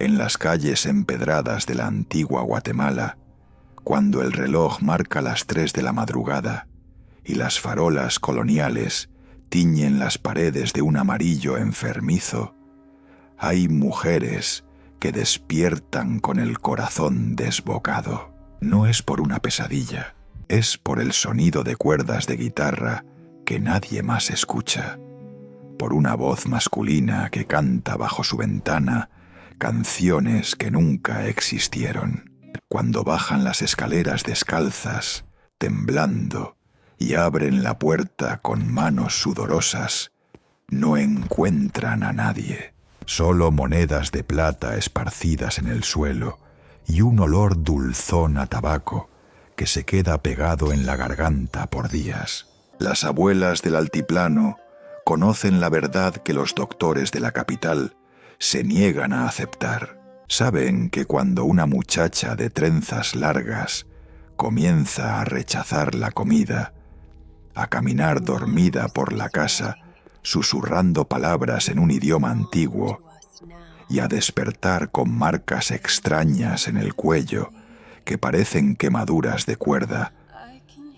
en las calles empedradas de la antigua Guatemala, cuando el reloj marca las 3 de la madrugada y las farolas coloniales tiñen las paredes de un amarillo enfermizo, hay mujeres que despiertan con el corazón desbocado. No es por una pesadilla, es por el sonido de cuerdas de guitarra que nadie más escucha, por una voz masculina que canta bajo su ventana canciones que nunca existieron. Cuando bajan las escaleras descalzas, temblando, y abren la puerta con manos sudorosas, no encuentran a nadie, solo monedas de plata esparcidas en el suelo y un olor dulzón a tabaco que se queda pegado en la garganta por días. Las abuelas del altiplano conocen la verdad que los doctores de la capital se niegan a aceptar. Saben que cuando una muchacha de trenzas largas comienza a rechazar la comida, a caminar dormida por la casa, susurrando palabras en un idioma antiguo, y a despertar con marcas extrañas en el cuello que parecen quemaduras de cuerda,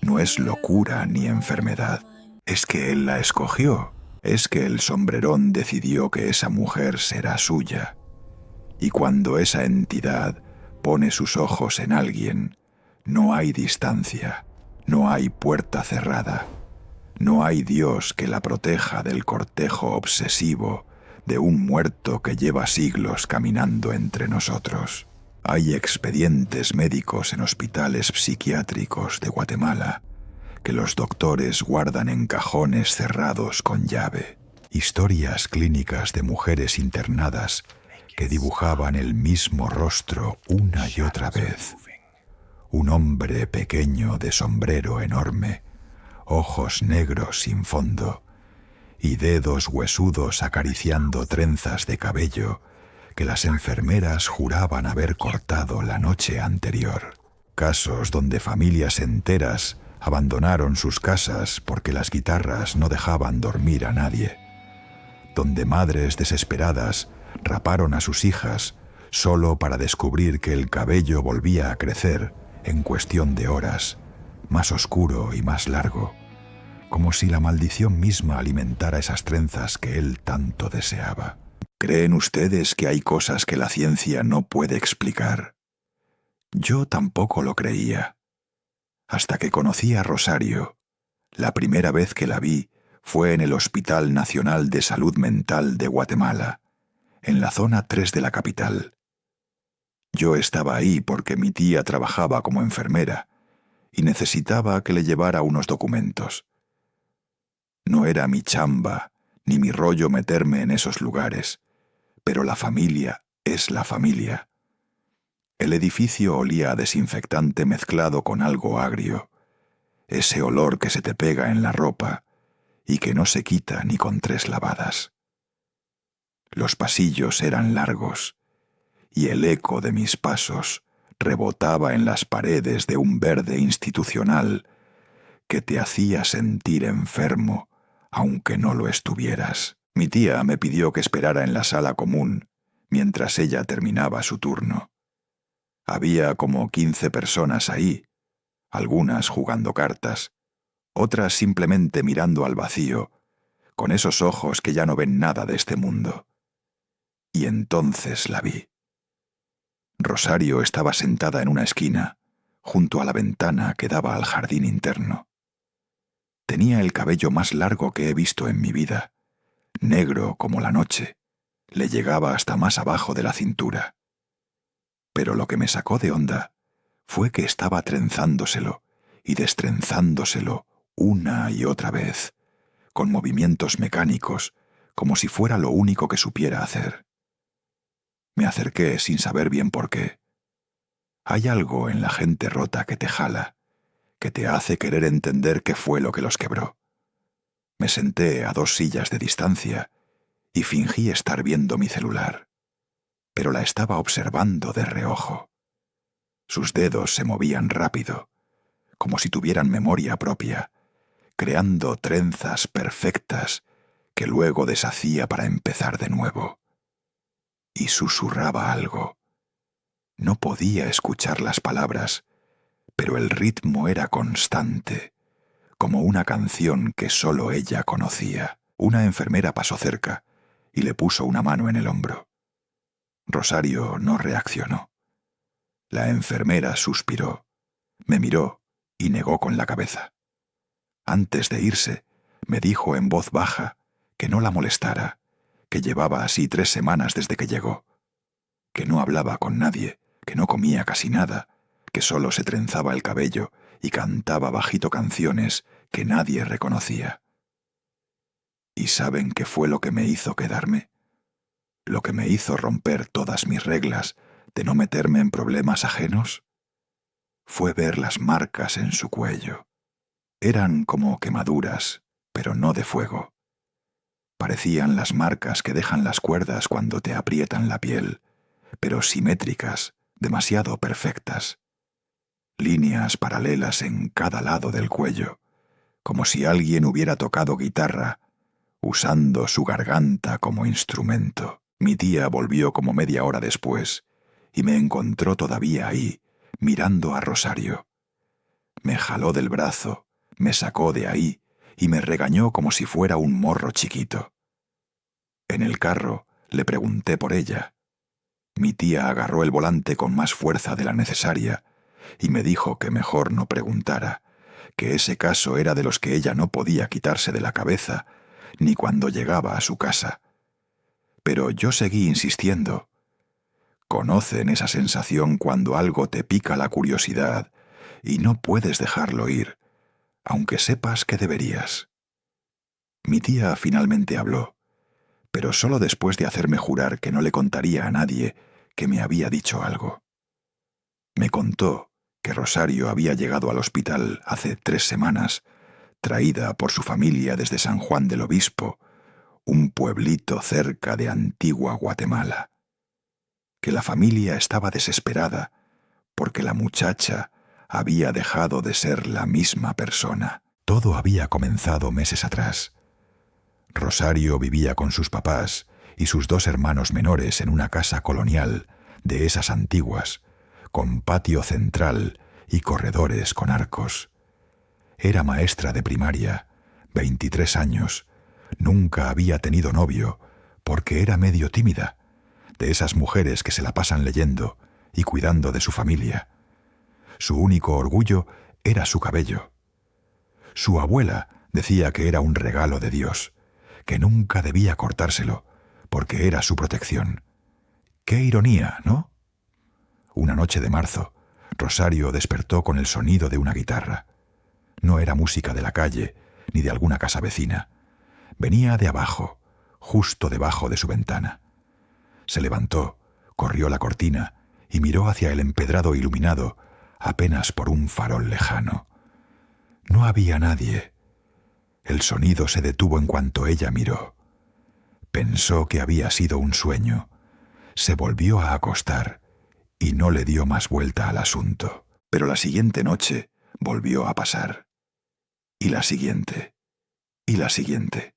no es locura ni enfermedad. Es que él la escogió, es que el sombrerón decidió que esa mujer será suya. Y cuando esa entidad pone sus ojos en alguien, no hay distancia, no hay puerta cerrada, no hay Dios que la proteja del cortejo obsesivo de un muerto que lleva siglos caminando entre nosotros. Hay expedientes médicos en hospitales psiquiátricos de Guatemala que los doctores guardan en cajones cerrados con llave. Historias clínicas de mujeres internadas que dibujaban el mismo rostro una y otra vez. Un hombre pequeño de sombrero enorme, ojos negros sin fondo y dedos huesudos acariciando trenzas de cabello que las enfermeras juraban haber cortado la noche anterior. Casos donde familias enteras abandonaron sus casas porque las guitarras no dejaban dormir a nadie. Donde madres desesperadas raparon a sus hijas solo para descubrir que el cabello volvía a crecer en cuestión de horas, más oscuro y más largo, como si la maldición misma alimentara esas trenzas que él tanto deseaba. ¿Creen ustedes que hay cosas que la ciencia no puede explicar? Yo tampoco lo creía, hasta que conocí a Rosario. La primera vez que la vi fue en el Hospital Nacional de Salud Mental de Guatemala, en la zona 3 de la capital. Yo estaba ahí porque mi tía trabajaba como enfermera y necesitaba que le llevara unos documentos. No era mi chamba ni mi rollo meterme en esos lugares, pero la familia es la familia. El edificio olía a desinfectante mezclado con algo agrio, ese olor que se te pega en la ropa y que no se quita ni con 3 lavadas. Los pasillos eran largos y el eco de mis pasos rebotaba en las paredes de un verde institucional que te hacía sentir enfermo aunque no lo estuvieras. Mi tía me pidió que esperara en la sala común mientras ella terminaba su turno. Había como 15 personas ahí, algunas jugando cartas, otras simplemente mirando al vacío, con esos ojos que ya no ven nada de este mundo. Y entonces la vi. Rosario estaba sentada en una esquina, junto a la ventana que daba al jardín interno. Tenía el cabello más largo que he visto en mi vida, negro como la noche, le llegaba hasta más abajo de la cintura. Pero lo que me sacó de onda fue que estaba trenzándoselo y destrenzándoselo una y otra vez, con movimientos mecánicos, como si fuera lo único que supiera hacer. Me acerqué sin saber bien por qué. Hay algo en la gente rota que te jala, que te hace querer entender qué fue lo que los quebró. Me senté a 2 sillas de distancia y fingí estar viendo mi celular, pero la estaba observando de reojo. Sus dedos se movían rápido, como si tuvieran memoria propia, creando trenzas perfectas que luego deshacía para empezar de nuevo. y susurraba algo. No podía escuchar las palabras, pero el ritmo era constante, como una canción que solo ella conocía. Una enfermera pasó cerca y le puso una mano en el hombro. Rosario no reaccionó. La enfermera suspiró, me miró y negó con la cabeza. Antes de irse, me dijo en voz baja que no la molestara, que llevaba así 3 semanas desde que llegó, que no hablaba con nadie, que no comía casi nada, que solo se trenzaba el cabello y cantaba bajito canciones que nadie reconocía. ¿Y saben qué fue lo que me hizo quedarme? Lo que me hizo romper todas mis reglas de no meterme en problemas ajenos? Fue ver las marcas en su cuello. Eran como quemaduras, pero no de fuego. Parecían las marcas que dejan las cuerdas cuando te aprietan la piel, pero simétricas, demasiado perfectas. Líneas paralelas en cada lado del cuello, como si alguien hubiera tocado guitarra, usando su garganta como instrumento. Mi tía volvió como media hora después y me encontró todavía ahí, mirando a Rosario. Me jaló del brazo, me sacó de ahí y me regañó como si fuera un morro chiquito. En el carro le pregunté por ella. Mi tía agarró el volante con más fuerza de la necesaria y me dijo que mejor no preguntara, que ese caso era de los que ella no podía quitarse de la cabeza ni cuando llegaba a su casa. Pero yo seguí insistiendo. ¿Conocen esa sensación cuando algo te pica la curiosidad y no puedes dejarlo ir, aunque sepas que deberías? Mi tía finalmente habló, pero solo después de hacerme jurar que no le contaría a nadie que me había dicho algo. Me contó que Rosario había llegado al hospital hace 3 semanas, traída por su familia desde San Juan del Obispo, un pueblito cerca de Antigua Guatemala, que la familia estaba desesperada porque la muchacha había dejado de ser la misma persona. Todo había comenzado meses atrás. Rosario vivía con sus papás y sus 2 hermanos menores en una casa colonial de esas antiguas, con patio central y corredores con arcos. Era maestra de primaria, 23 años, nunca había tenido novio porque era medio tímida, de esas mujeres que se la pasan leyendo y cuidando de su familia. Su único orgullo era su cabello. Su abuela decía que era un regalo de Dios, que nunca debía cortárselo, porque era su protección. ¡Qué ironía!, ¿no? Una noche de marzo, Rosario despertó con el sonido de una guitarra. No era música de la calle, ni de alguna casa vecina. Venía de abajo, justo debajo de su ventana. Se levantó, corrió la cortina y miró hacia el empedrado iluminado apenas por un farol lejano. No había nadie. El sonido se detuvo en cuanto ella miró. Pensó que había sido un sueño. Se volvió a acostar y no le dio más vuelta al asunto. Pero la siguiente noche volvió a pasar. Y la siguiente. Y la siguiente.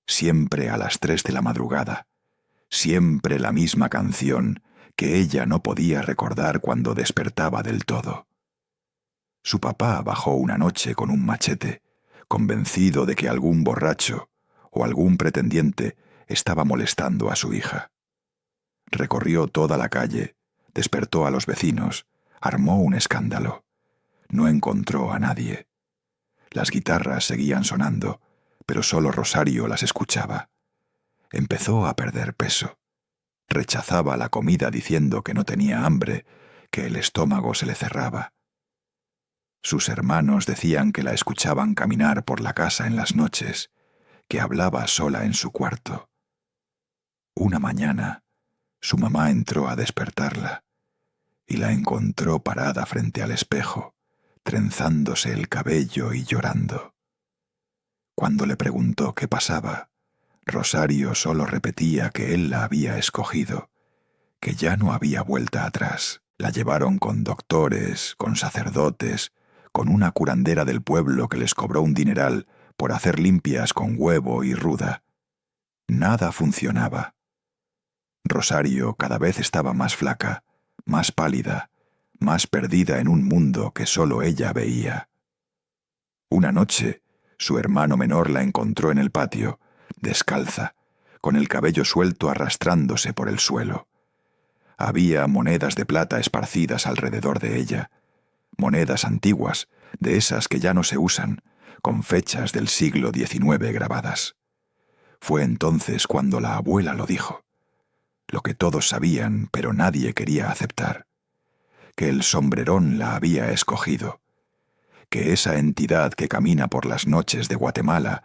Siempre a las 3 de la madrugada. Siempre la misma canción que ella no podía recordar cuando despertaba del todo. Su papá bajó una noche con un machete, convencido de que algún borracho o algún pretendiente estaba molestando a su hija. Recorrió toda la calle, despertó a los vecinos, armó un escándalo. No encontró a nadie. Las guitarras seguían sonando, pero solo Rosario las escuchaba. Empezó a perder peso. Rechazaba la comida diciendo que no tenía hambre, que el estómago se le cerraba. Sus hermanos decían que la escuchaban caminar por la casa en las noches, que hablaba sola en su cuarto. Una mañana, su mamá entró a despertarla y la encontró parada frente al espejo, trenzándose el cabello y llorando. Cuando le preguntó qué pasaba, Rosario solo repetía que él la había escogido, que ya no había vuelta atrás. La llevaron con doctores, con sacerdotes, con una curandera del pueblo que les cobró un dineral por hacer limpias con huevo y ruda. Nada funcionaba. Rosario cada vez estaba más flaca, más pálida, más perdida en un mundo que solo ella veía. Una noche, su hermano menor la encontró en el patio, descalza, con el cabello suelto arrastrándose por el suelo. Había monedas de plata esparcidas alrededor de ella, monedas antiguas, de esas que ya no se usan, con fechas del siglo XIX grabadas. Fue entonces cuando la abuela lo dijo, lo que todos sabían pero nadie quería aceptar, que el sombrerón la había escogido, que esa entidad que camina por las noches de Guatemala,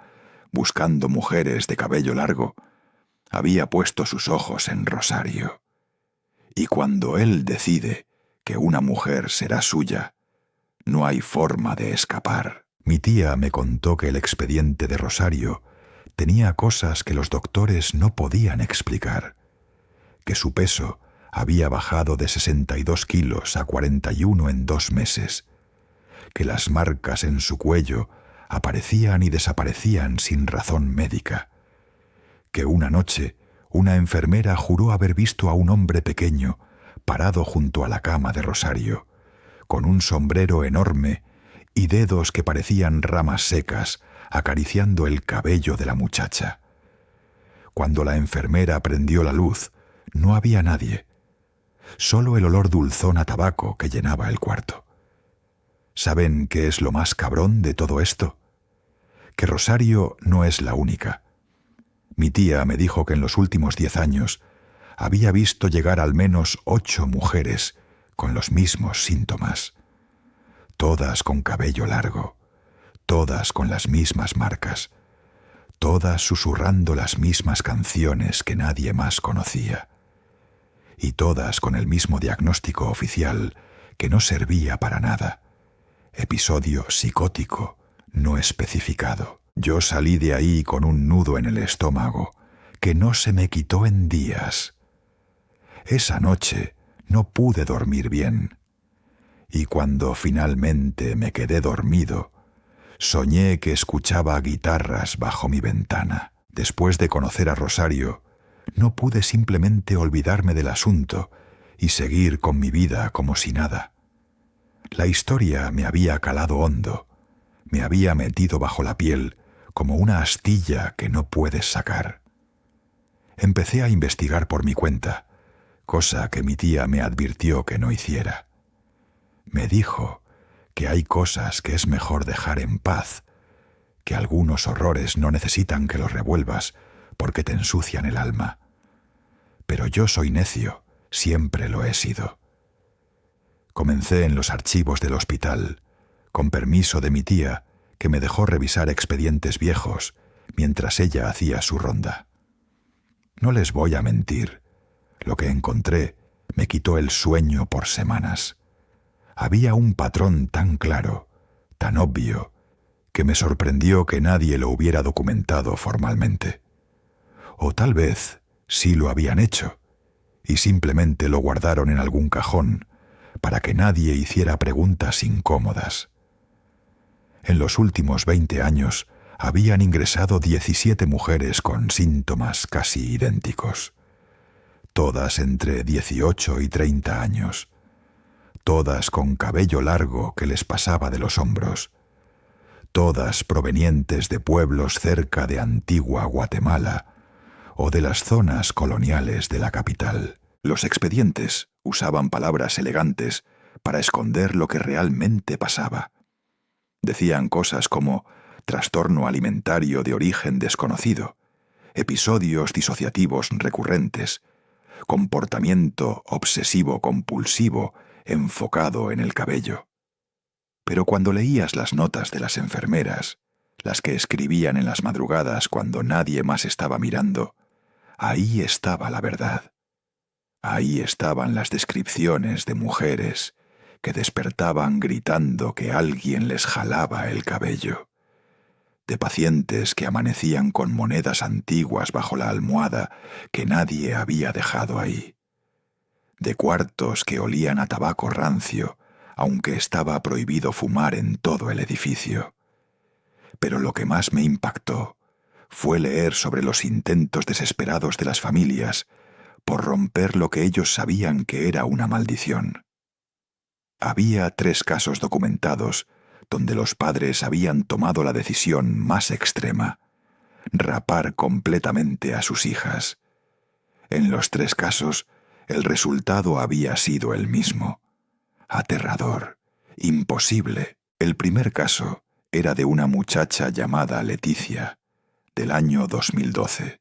buscando mujeres de cabello largo, había puesto sus ojos en Rosario. Y cuando él decide que una mujer será suya, no hay forma de escapar. Mi tía me contó que el expediente de Rosario tenía cosas que los doctores no podían explicar, que su peso había bajado de 62 kilos a 41 en 2 meses, que las marcas en su cuello aparecían y desaparecían sin razón médica, que una noche una enfermera juró haber visto a un hombre pequeño parado junto a la cama de Rosario, con un sombrero enorme y dedos que parecían ramas secas acariciando el cabello de la muchacha. Cuando la enfermera prendió la luz, no había nadie, solo el olor dulzón a tabaco que llenaba el cuarto. ¿Saben qué es lo más cabrón de todo esto? Que Rosario no es la única. Mi tía me dijo que en los últimos 10 años había visto llegar al menos 8 mujeres con los mismos síntomas, todas con cabello largo, todas con las mismas marcas, todas susurrando las mismas canciones que nadie más conocía, y todas con el mismo diagnóstico oficial que no servía para nada: episodio psicótico no especificado. Yo salí de ahí con un nudo en el estómago que no se me quitó en días. Esa noche no pude dormir bien, y cuando finalmente me quedé dormido, soñé que escuchaba guitarras bajo mi ventana. Después de conocer a Rosario, no pude simplemente olvidarme del asunto y seguir con mi vida como si nada. La historia me había calado hondo, me había metido bajo la piel como una astilla que no puedes sacar. Empecé a investigar por mi cuenta, cosa que mi tía me advirtió que no hiciera. Me dijo que hay cosas que es mejor dejar en paz, que algunos horrores no necesitan que los revuelvas porque te ensucian el alma. Pero yo soy necio, siempre lo he sido. Comencé en los archivos del hospital, con permiso de mi tía, que me dejó revisar expedientes viejos mientras ella hacía su ronda. No les voy a mentir, lo que encontré me quitó el sueño por semanas. Había un patrón tan claro, tan obvio, que me sorprendió que nadie lo hubiera documentado formalmente. O tal vez sí lo habían hecho, y simplemente lo guardaron en algún cajón para que nadie hiciera preguntas incómodas. En los últimos 20 años habían ingresado 17 mujeres con síntomas casi idénticos, todas entre 18 y 30 años, todas con cabello largo que les pasaba de los hombros, todas provenientes de pueblos cerca de Antigua Guatemala o de las zonas coloniales de la capital. Los expedientes usaban palabras elegantes para esconder lo que realmente pasaba. Decían cosas como trastorno alimentario de origen desconocido, episodios disociativos recurrentes, comportamiento obsesivo-compulsivo enfocado en el cabello. Pero cuando leías las notas de las enfermeras, las que escribían en las madrugadas cuando nadie más estaba mirando, ahí estaba la verdad. Ahí estaban las descripciones de mujeres que despertaban gritando que alguien les jalaba el cabello, de pacientes que amanecían con monedas antiguas bajo la almohada que nadie había dejado ahí, de cuartos que olían a tabaco rancio, aunque estaba prohibido fumar en todo el edificio. Pero lo que más me impactó fue leer sobre los intentos desesperados de las familias por romper lo que ellos sabían que era una maldición. Había 3 casos documentados donde los padres habían tomado la decisión más extrema: rapar completamente a sus hijas. En los 3 casos, el resultado había sido el mismo: aterrador, imposible. El primer caso era de una muchacha llamada Leticia, del año 2012.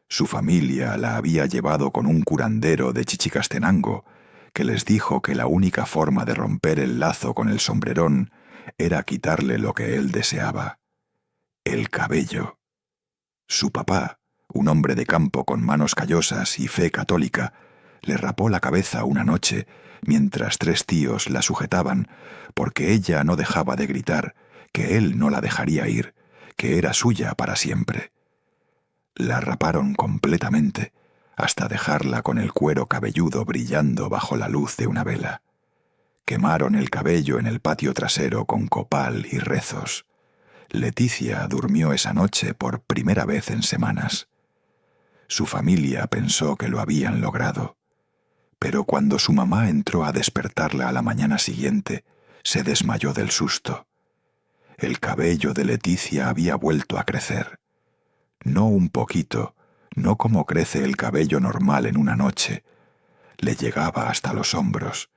Su familia la había llevado con un curandero de Chichicastenango, que les dijo que la única forma de romper el lazo con el sombrerón era quitarle lo que él deseaba: el cabello. Su papá, un hombre de campo con manos callosas y fe católica, le rapó la cabeza una noche mientras 3 tíos la sujetaban, porque ella no dejaba de gritar que él no la dejaría ir, que era suya para siempre. La raparon completamente, hasta dejarla con el cuero cabelludo brillando bajo la luz de una vela. Quemaron el cabello en el patio trasero con copal y rezos. Leticia durmió esa noche por primera vez en semanas. Su familia pensó que lo habían logrado, pero cuando su mamá entró a despertarla a la mañana siguiente, se desmayó del susto. El cabello de Leticia había vuelto a crecer. No un poquito, no como crece el cabello normal en una noche. Le llegaba hasta los hombros,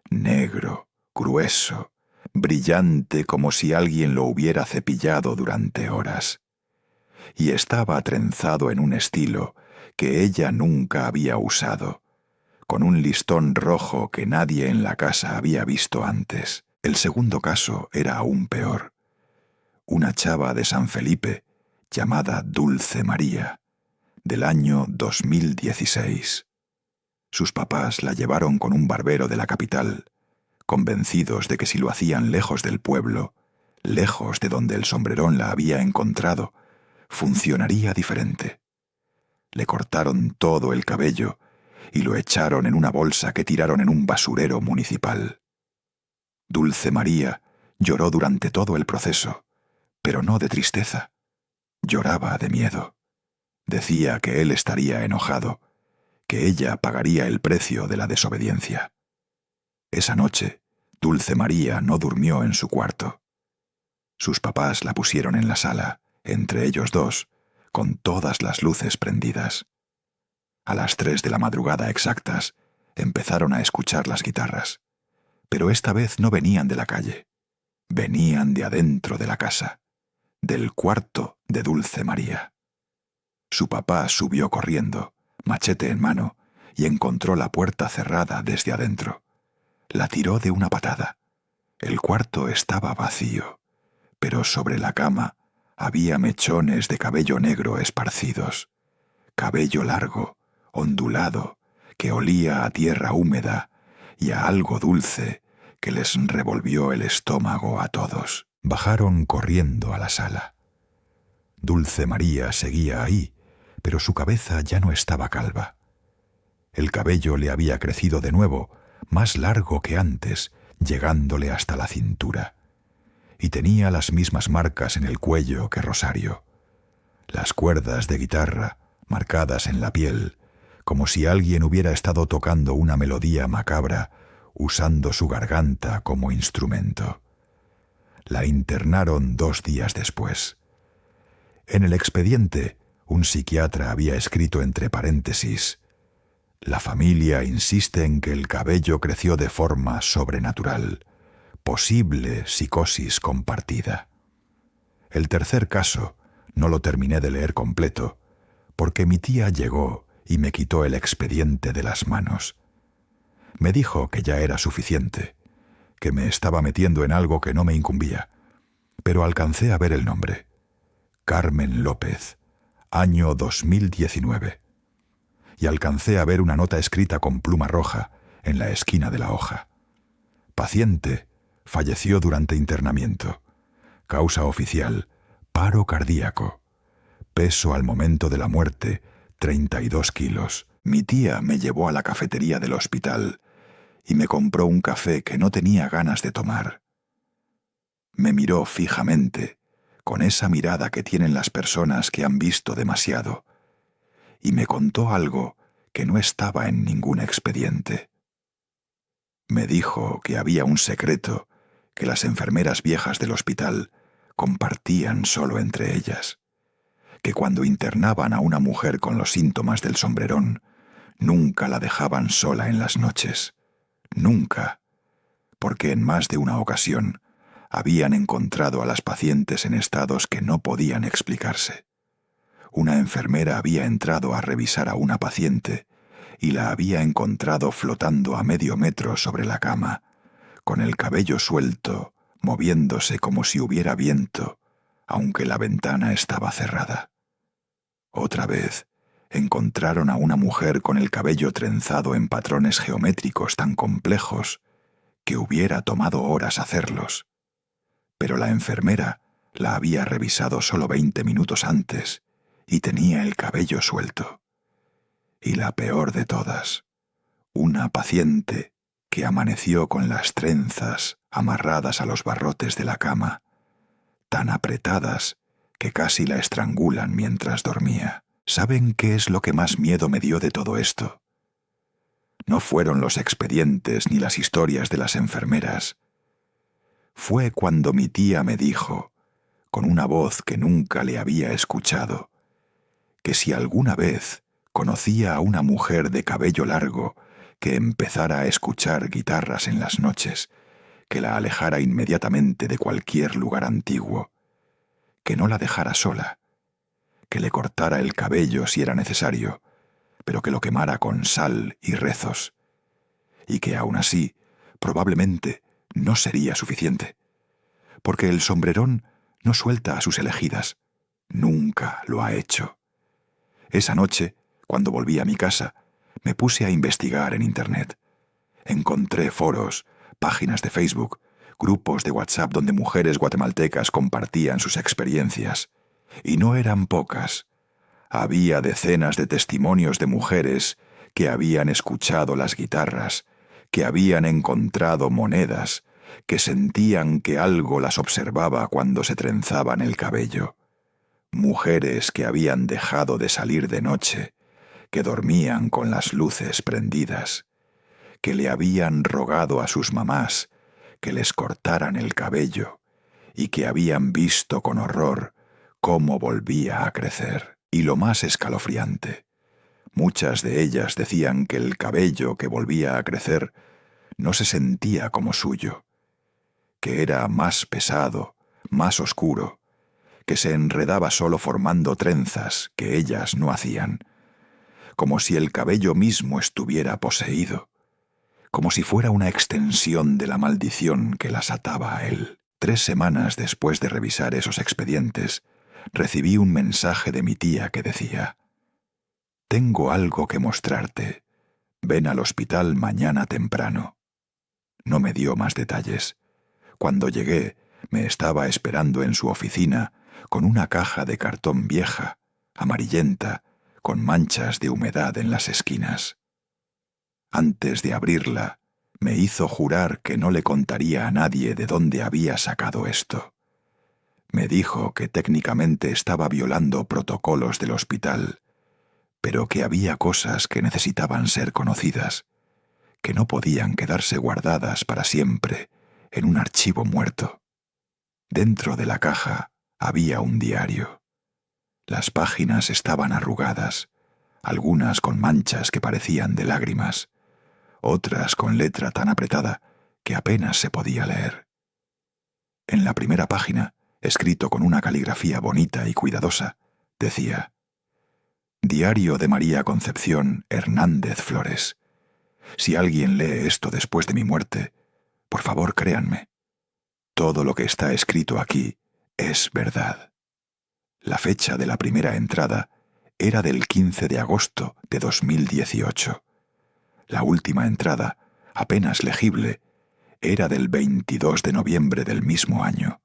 negro, grueso, brillante como si alguien lo hubiera cepillado durante horas. Y estaba trenzado en un estilo que ella nunca había usado, con un listón rojo que nadie en la casa había visto antes. El segundo caso era aún peor. Una chava de San Felipe, llamada Dulce María, del año 2016. Sus papás la llevaron con un barbero de la capital, convencidos de que si lo hacían lejos del pueblo, lejos de donde el sombrerón la había encontrado, funcionaría diferente. Le cortaron todo el cabello y lo echaron en una bolsa que tiraron en un basurero municipal. Dulce María lloró durante todo el proceso, pero no de tristeza. Lloraba de miedo. Decía que él estaría enojado, que ella pagaría el precio de la desobediencia. Esa noche, Dulce María no durmió en su cuarto. Sus papás la pusieron en la sala, entre ellos 2, con todas las luces prendidas. A las 3 de la madrugada exactas, empezaron a escuchar las guitarras, pero esta vez no venían de la calle, venían de adentro de la casa, del cuarto de Dulce María. Su papá subió corriendo, machete en mano, y encontró la puerta cerrada desde adentro. La tiró de una patada. El cuarto estaba vacío, pero sobre la cama había mechones de cabello negro esparcidos, cabello largo, ondulado, que olía a tierra húmeda y a algo dulce que les revolvió el estómago a todos. Bajaron corriendo a la sala. Dulce María seguía ahí, pero su cabeza ya no estaba calva. El cabello le había crecido de nuevo, más largo que antes, llegándole hasta la cintura. Y tenía las mismas marcas en el cuello que Rosario. Las cuerdas de guitarra, marcadas en la piel, como si alguien hubiera estado tocando una melodía macabra, usando su garganta como instrumento. La internaron 2 días después. En el expediente, un psiquiatra había escrito entre paréntesis: la familia insiste en que el cabello creció de forma sobrenatural, posible psicosis compartida. El tercer caso no lo terminé de leer completo, porque mi tía llegó y me quitó el expediente de las manos. Me dijo que ya era suficiente, que me estaba metiendo en algo que no me incumbía, pero alcancé a ver el nombre: Carmen López, año 2019. Y alcancé a ver una nota escrita con pluma roja en la esquina de la hoja. Paciente, falleció durante internamiento. Causa oficial: paro cardíaco. Peso al momento de la muerte: 32 kilos. Mi tía me llevó a la cafetería del hospital y me compró un café que no tenía ganas de tomar. Me miró fijamente, con esa mirada que tienen las personas que han visto demasiado, y me contó algo que no estaba en ningún expediente. Me dijo que había un secreto que las enfermeras viejas del hospital compartían solo entre ellas, que cuando internaban a una mujer con los síntomas del sombrerón, nunca la dejaban sola en las noches, nunca, porque en más de una ocasión habían encontrado a las pacientes en estados que no podían explicarse. Una enfermera había entrado a revisar a una paciente y la había encontrado flotando a medio metro sobre la cama, con el cabello suelto, moviéndose como si hubiera viento, aunque la ventana estaba cerrada. Otra vez, encontraron a una mujer con el cabello trenzado en patrones geométricos tan complejos que hubiera tomado horas hacerlos. Pero la enfermera la había revisado solo 20 minutos antes y tenía el cabello suelto. Y la peor de todas, una paciente que amaneció con las trenzas amarradas a los barrotes de la cama, tan apretadas que casi la estrangulan mientras dormía. ¿Saben qué es lo que más miedo me dio de todo esto? No fueron los expedientes ni las historias de las enfermeras. Fue cuando mi tía me dijo, con una voz que nunca le había escuchado, que si alguna vez conocía a una mujer de cabello largo que empezara a escuchar guitarras en las noches, que la alejara inmediatamente de cualquier lugar antiguo, que no la dejara sola, que le cortara el cabello si era necesario, pero que lo quemara con sal y rezos, y que aún así probablemente no sería suficiente, porque el sombrerón no suelta a sus elegidas, nunca lo ha hecho. Esa noche, cuando volví a mi casa, me puse a investigar en Internet. Encontré foros, páginas de Facebook, grupos de WhatsApp donde mujeres guatemaltecas compartían sus experiencias. Y no eran pocas. Había decenas de testimonios de mujeres que habían escuchado las guitarras, que habían encontrado monedas, que sentían que algo las observaba cuando se trenzaban el cabello. Mujeres que habían dejado de salir de noche, que dormían con las luces prendidas, que le habían rogado a sus mamás que les cortaran el cabello y que habían visto con horror cómo volvía a crecer. Y lo más escalofriante, muchas de ellas decían que el cabello que volvía a crecer no se sentía como suyo, que era más pesado, más oscuro, que se enredaba solo formando trenzas que ellas no hacían, como si el cabello mismo estuviera poseído, como si fuera una extensión de la maldición que las ataba a él. 3 semanas después de revisar esos expedientes, recibí un mensaje de mi tía que decía: «Tengo algo que mostrarte. Ven al hospital mañana temprano». No me dio más detalles. Cuando llegué, me estaba esperando en su oficina con una caja de cartón vieja, amarillenta, con manchas de humedad en las esquinas. Antes de abrirla, me hizo jurar que no le contaría a nadie de dónde había sacado esto. Me dijo que técnicamente estaba violando protocolos del hospital, pero que había cosas que necesitaban ser conocidas, que no podían quedarse guardadas para siempre en un archivo muerto. Dentro de la caja había un diario. Las páginas estaban arrugadas, algunas con manchas que parecían de lágrimas, otras con letra tan apretada que apenas se podía leer. En la primera página, escrito con una caligrafía bonita y cuidadosa, decía: «Diario de María Concepción Hernández Flores. Si alguien lee esto después de mi muerte, por favor créanme. Todo lo que está escrito aquí es verdad». La fecha de la primera entrada era del 15 de agosto de 2018. La última entrada, apenas legible, era del 22 de noviembre del mismo año.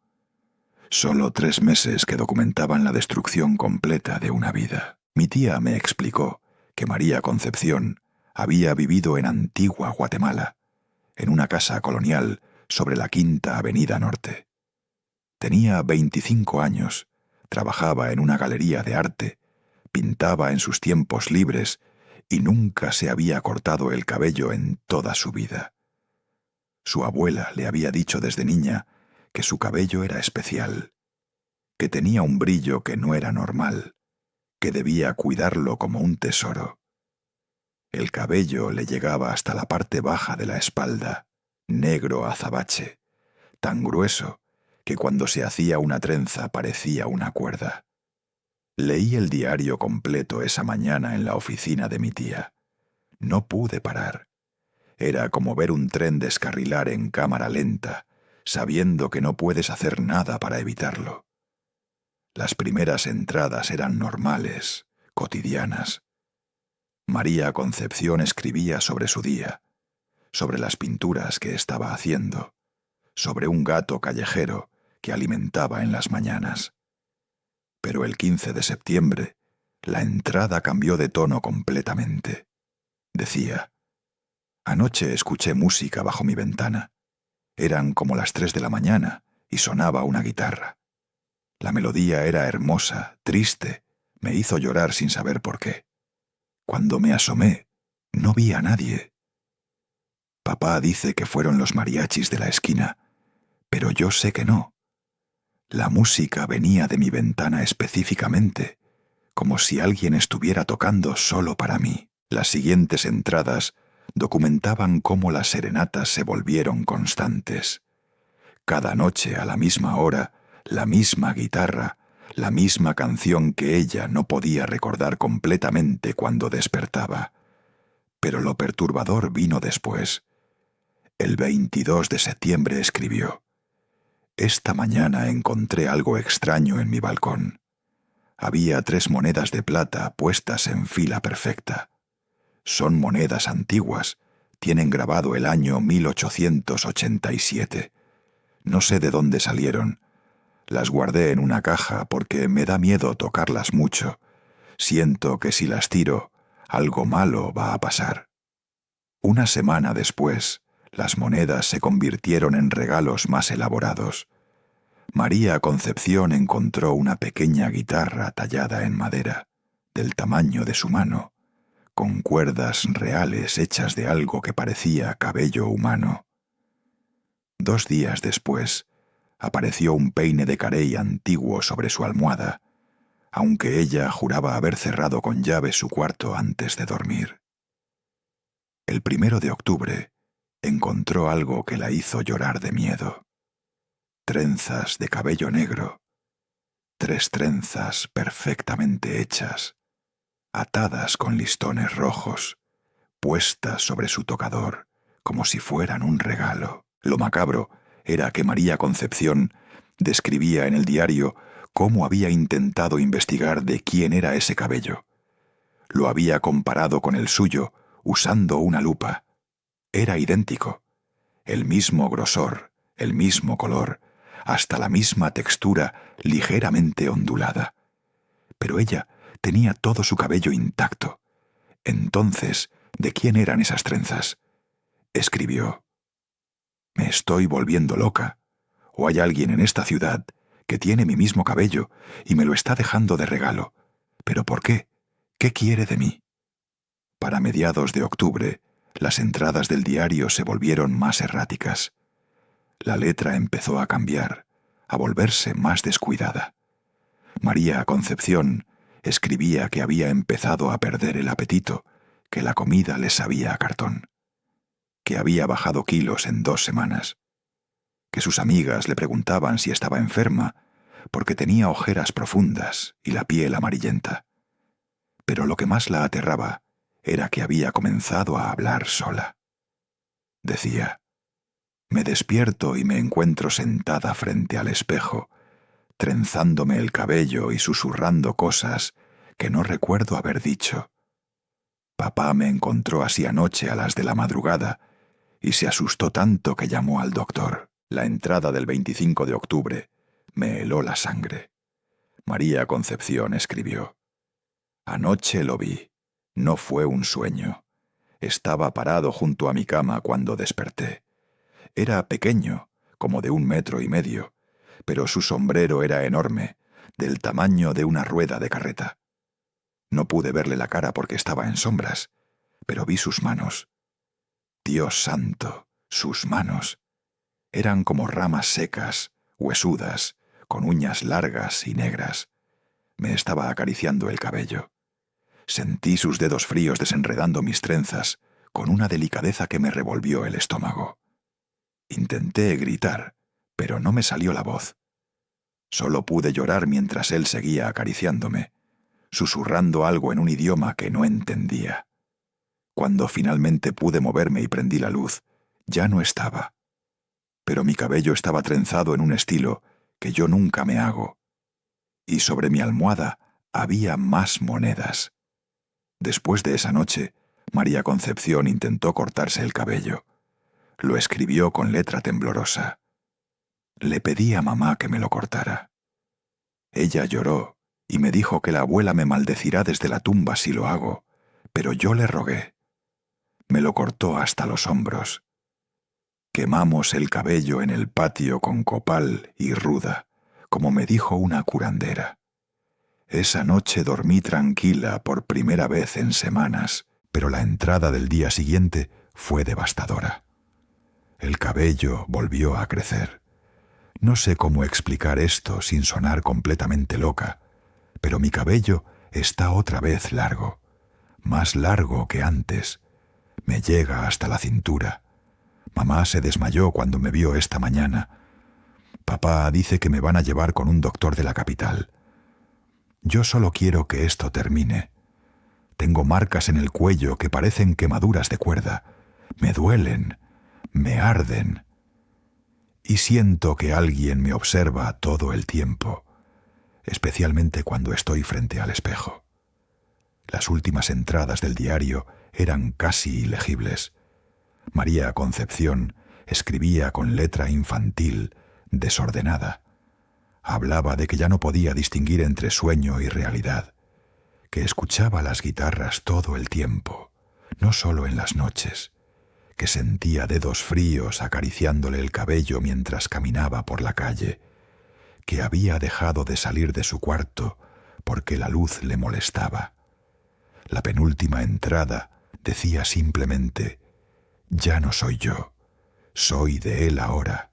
Solo 3 meses que documentaban la destrucción completa de una vida. Mi tía me explicó que María Concepción había vivido en Antigua Guatemala, en una casa colonial sobre la Quinta Avenida Norte. Tenía 25 años, trabajaba en una galería de arte, pintaba en sus tiempos libres y nunca se había cortado el cabello en toda su vida. Su abuela le había dicho desde niña que su cabello era especial, que tenía un brillo que no era normal, que debía cuidarlo como un tesoro. El cabello le llegaba hasta la parte baja de la espalda, negro azabache, tan grueso que cuando se hacía una trenza parecía una cuerda. Leí el diario completo esa mañana en la oficina de mi tía. No pude parar. Era como ver un tren descarrilar en cámara lenta, sabiendo que no puedes hacer nada para evitarlo. Las primeras entradas eran normales, cotidianas. María Concepción escribía sobre su día, sobre las pinturas que estaba haciendo, sobre un gato callejero que alimentaba en las mañanas. Pero el 15 de septiembre, la entrada cambió de tono completamente. Decía: anoche escuché música bajo mi ventana. Eran como las 3 de la mañana y sonaba una guitarra. La melodía era hermosa, triste, me hizo llorar sin saber por qué. Cuando me asomé, no vi a nadie. Papá dice que fueron los mariachis de la esquina, pero yo sé que no. La música venía de mi ventana específicamente, como si alguien estuviera tocando solo para mí. Las siguientes entradas documentaban cómo las serenatas se volvieron constantes. Cada noche a la misma hora, la misma guitarra, la misma canción que ella no podía recordar completamente cuando despertaba. Pero lo perturbador vino después. El 22 de septiembre escribió: esta mañana encontré algo extraño en mi balcón. Había 3 monedas de plata puestas en fila perfecta. Son monedas antiguas, tienen grabado el año 1887. No sé de dónde salieron. Las guardé en una caja porque me da miedo tocarlas mucho. Siento que si las tiro, algo malo va a pasar. Una semana después, las monedas se convirtieron en regalos más elaborados. María Concepción encontró una pequeña guitarra tallada en madera, del tamaño de su mano, con cuerdas reales hechas de algo que parecía cabello humano. 2 días después, apareció un peine de carey antiguo sobre su almohada, aunque ella juraba haber cerrado con llave su cuarto antes de dormir. El 1 de octubre encontró algo que la hizo llorar de miedo. Trenzas de cabello negro, 3 trenzas perfectamente hechas, atadas con listones rojos, puestas sobre su tocador como si fueran un regalo. Lo macabro era que María Concepción describía en el diario cómo había intentado investigar de quién era ese cabello. Lo había comparado con el suyo usando una lupa. Era idéntico, el mismo grosor, el mismo color, hasta la misma textura ligeramente ondulada. Pero ella tenía todo su cabello intacto. Entonces, ¿de quién eran esas trenzas? Escribió: me estoy volviendo loca. O hay alguien en esta ciudad que tiene mi mismo cabello y me lo está dejando de regalo. ¿Pero por qué? ¿Qué quiere de mí? Para mediados de octubre, las entradas del diario se volvieron más erráticas. La letra empezó a cambiar, a volverse más descuidada. María Concepción escribía que había empezado a perder el apetito, que la comida le sabía a cartón, que había bajado kilos en 2 semanas, que sus amigas le preguntaban si estaba enferma, porque tenía ojeras profundas y la piel amarillenta. Pero lo que más la aterraba era que había comenzado a hablar sola. Decía: me despierto y me encuentro sentada frente al espejo, trenzándome el cabello y susurrando cosas que no recuerdo haber dicho. Papá me encontró así anoche a las de la madrugada y se asustó tanto que llamó al doctor. La entrada del 25 de octubre me heló la sangre. María Concepción escribió: anoche lo vi. No fue un sueño. Estaba parado junto a mi cama cuando desperté. Era pequeño, como de 1,5 metros, pero su sombrero era enorme, del tamaño de una rueda de carreta. No pude verle la cara porque estaba en sombras, pero vi sus manos. Dios santo, sus manos. Eran como ramas secas, huesudas, con uñas largas y negras. Me estaba acariciando el cabello. Sentí sus dedos fríos desenredando mis trenzas con una delicadeza que me revolvió el estómago. Intenté gritar, pero no me salió la voz. Solo pude llorar mientras él seguía acariciándome, susurrando algo en un idioma que no entendía. Cuando finalmente pude moverme y prendí la luz, ya no estaba. Pero mi cabello estaba trenzado en un estilo que yo nunca me hago. Y sobre mi almohada había más monedas. Después de esa noche, María Concepción intentó cortarse el cabello. Lo escribió con letra temblorosa. Le pedí a mamá que me lo cortara. Ella lloró y me dijo que la abuela me maldecirá desde la tumba si lo hago, pero yo le rogué. Me lo cortó hasta los hombros. Quemamos el cabello en el patio con copal y ruda, como me dijo una curandera. Esa noche dormí tranquila por primera vez en semanas, pero la entrada del día siguiente fue devastadora. El cabello volvió a crecer. No sé cómo explicar esto sin sonar completamente loca, pero mi cabello está otra vez largo, más largo que antes. Me llega hasta la cintura. Mamá se desmayó cuando me vio esta mañana. Papá dice que me van a llevar con un doctor de la capital. Yo solo quiero que esto termine. Tengo marcas en el cuello que parecen quemaduras de cuerda. Me duelen, me arden. Y siento que alguien me observa todo el tiempo, especialmente cuando estoy frente al espejo. Las últimas entradas del diario eran casi ilegibles. María Concepción escribía con letra infantil, desordenada. Hablaba de que ya no podía distinguir entre sueño y realidad, que escuchaba las guitarras todo el tiempo, no solo en las noches, que sentía dedos fríos acariciándole el cabello mientras caminaba por la calle, que había dejado de salir de su cuarto porque la luz le molestaba. La penúltima entrada decía simplemente: «Ya no soy yo, soy de él ahora.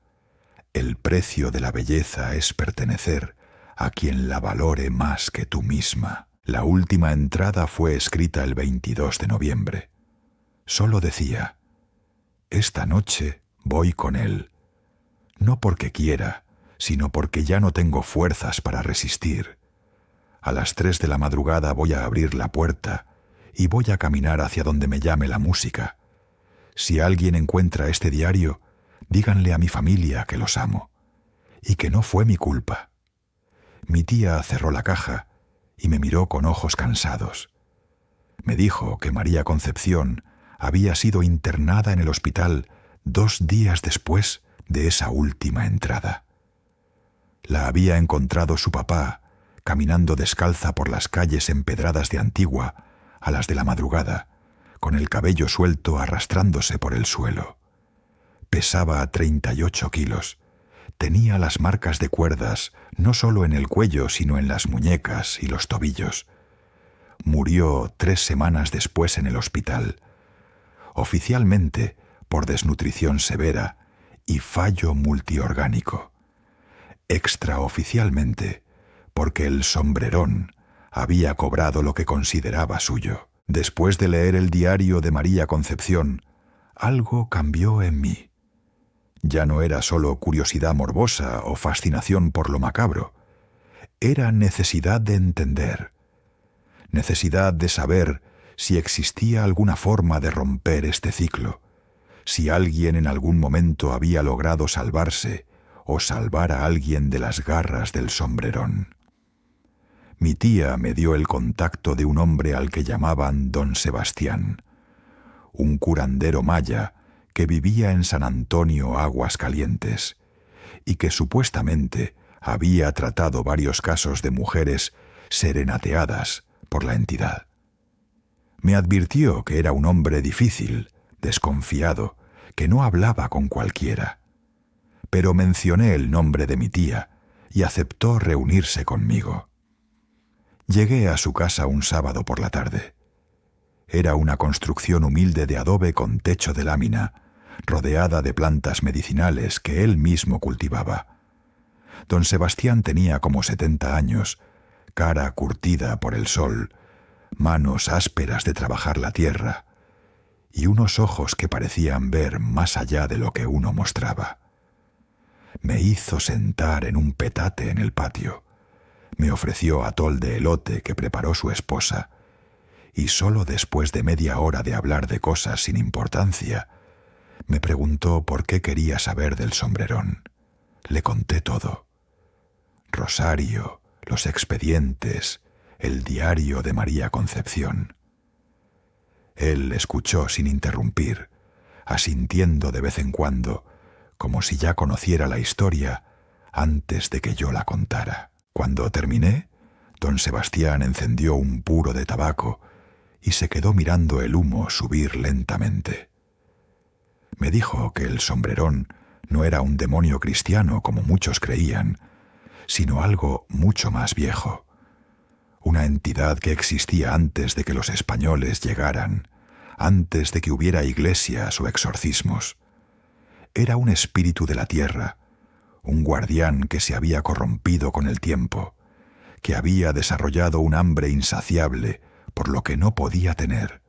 El precio de la belleza es pertenecer a quien la valore más que tú misma». La última entrada fue escrita el 22 de noviembre. Solo decía: «Esta noche voy con él, no porque quiera, sino porque ya no tengo fuerzas para resistir. A las 3 de la madrugada voy a abrir la puerta y voy a caminar hacia donde me llame la música. Si alguien encuentra este diario, díganle a mi familia que los amo y que no fue mi culpa». Mi tía cerró la caja y me miró con ojos cansados. Me dijo que María Concepción había sido internada en el hospital 2 días después de esa última entrada. La había encontrado su papá caminando descalza por las calles empedradas de Antigua a las de la madrugada, con el cabello suelto arrastrándose por el suelo. Pesaba 38 kilos. Tenía las marcas de cuerdas no solo en el cuello, sino en las muñecas y los tobillos. Murió 3 semanas después en el hospital, oficialmente por desnutrición severa y fallo multiorgánico. Extraoficialmente, porque el sombrerón había cobrado lo que consideraba suyo. Después de leer el diario de María Concepción, algo cambió en mí. Ya no era solo curiosidad morbosa o fascinación por lo macabro. Era necesidad de entender, necesidad de saber si existía alguna forma de romper este ciclo, si alguien en algún momento había logrado salvarse o salvar a alguien de las garras del sombrerón. Mi tía me dio el contacto de un hombre al que llamaban Don Sebastián, un curandero maya que vivía en San Antonio, Aguascalientes, y que supuestamente había tratado varios casos de mujeres serenateadas por la entidad. Me advirtió que era un hombre difícil, desconfiado, que no hablaba con cualquiera. Pero mencioné el nombre de mi tía y aceptó reunirse conmigo. Llegué a su casa un sábado por la tarde. Era una construcción humilde de adobe con techo de lámina, rodeada de plantas medicinales que él mismo cultivaba. Don Sebastián tenía como 70 años, cara curtida por el sol, manos ásperas de trabajar la tierra y unos ojos que parecían ver más allá de lo que uno mostraba. Me hizo sentar en un petate en el patio, me ofreció atol de elote que preparó su esposa, y solo después de media hora de hablar de cosas sin importancia, me preguntó por qué quería saber del sombrerón. Le conté todo. Rosario, los expedientes, el diario de María Concepción. Él escuchó sin interrumpir, asintiendo de vez en cuando, como si ya conociera la historia antes de que yo la contara. Cuando terminé, don Sebastián encendió un puro de tabaco y se quedó mirando el humo subir lentamente. Me dijo que el sombrerón no era un demonio cristiano como muchos creían, sino algo mucho más viejo, una entidad que existía antes de que los españoles llegaran, antes de que hubiera iglesias o exorcismos. Era un espíritu de la tierra, un guardián que se había corrompido con el tiempo, que había desarrollado un hambre insaciable por lo que no podía tener: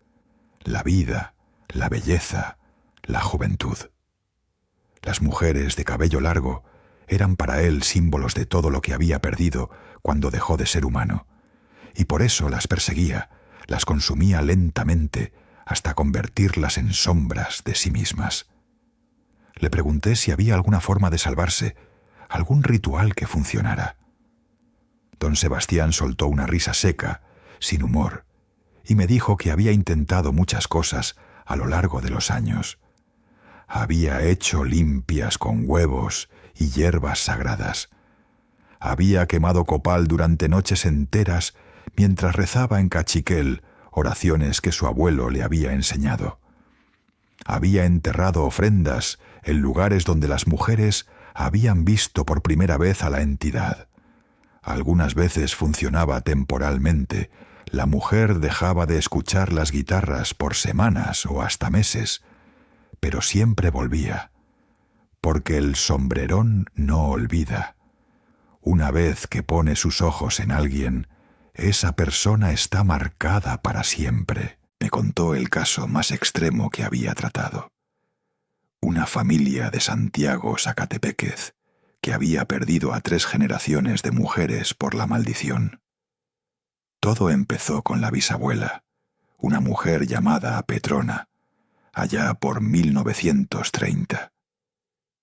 la vida, la belleza, la juventud. Las mujeres de cabello largo eran para él símbolos de todo lo que había perdido cuando dejó de ser humano, y por eso las perseguía, las consumía lentamente hasta convertirlas en sombras de sí mismas. Le pregunté si había alguna forma de salvarse, algún ritual que funcionara. Don Sebastián soltó una risa seca, sin humor, y me dijo que había intentado muchas cosas a lo largo de los años. Había hecho limpias con huevos y hierbas sagradas. Había quemado copal durante noches enteras mientras rezaba en cachiquel oraciones que su abuelo le había enseñado. Había enterrado ofrendas en lugares donde las mujeres habían visto por primera vez a la entidad. Algunas veces funcionaba temporalmente. La mujer dejaba de escuchar las guitarras por semanas o hasta meses, pero siempre volvía, porque el sombrerón no olvida. Una vez que pone sus ojos en alguien, esa persona está marcada para siempre. Me contó el caso más extremo que había tratado. Una familia de Santiago Zacatepéquez que había perdido a 3 generaciones de mujeres por la maldición. Todo empezó con la bisabuela, una mujer llamada Petrona, allá por 1930.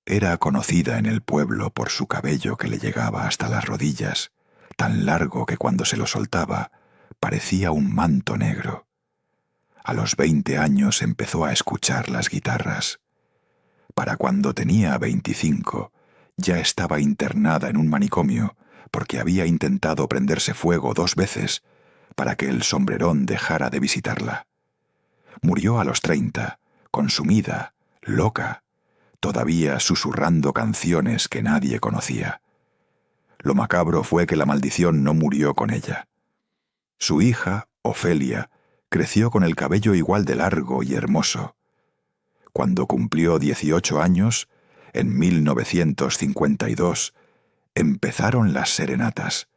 Era conocida en el pueblo por su cabello que le llegaba hasta las rodillas, tan largo que cuando se lo soltaba parecía un manto negro. A los 20 años empezó a escuchar las guitarras. Para cuando tenía 25, ya estaba internada en un manicomio porque había intentado prenderse fuego 2 veces para que el sombrerón dejara de visitarla. Murió a los 30, consumida, loca, todavía susurrando canciones que nadie conocía. Lo macabro fue que la maldición no murió con ella. Su hija, Ofelia, creció con el cabello igual de largo y hermoso. Cuando cumplió 18 años, en 1952, empezaron las serenatas.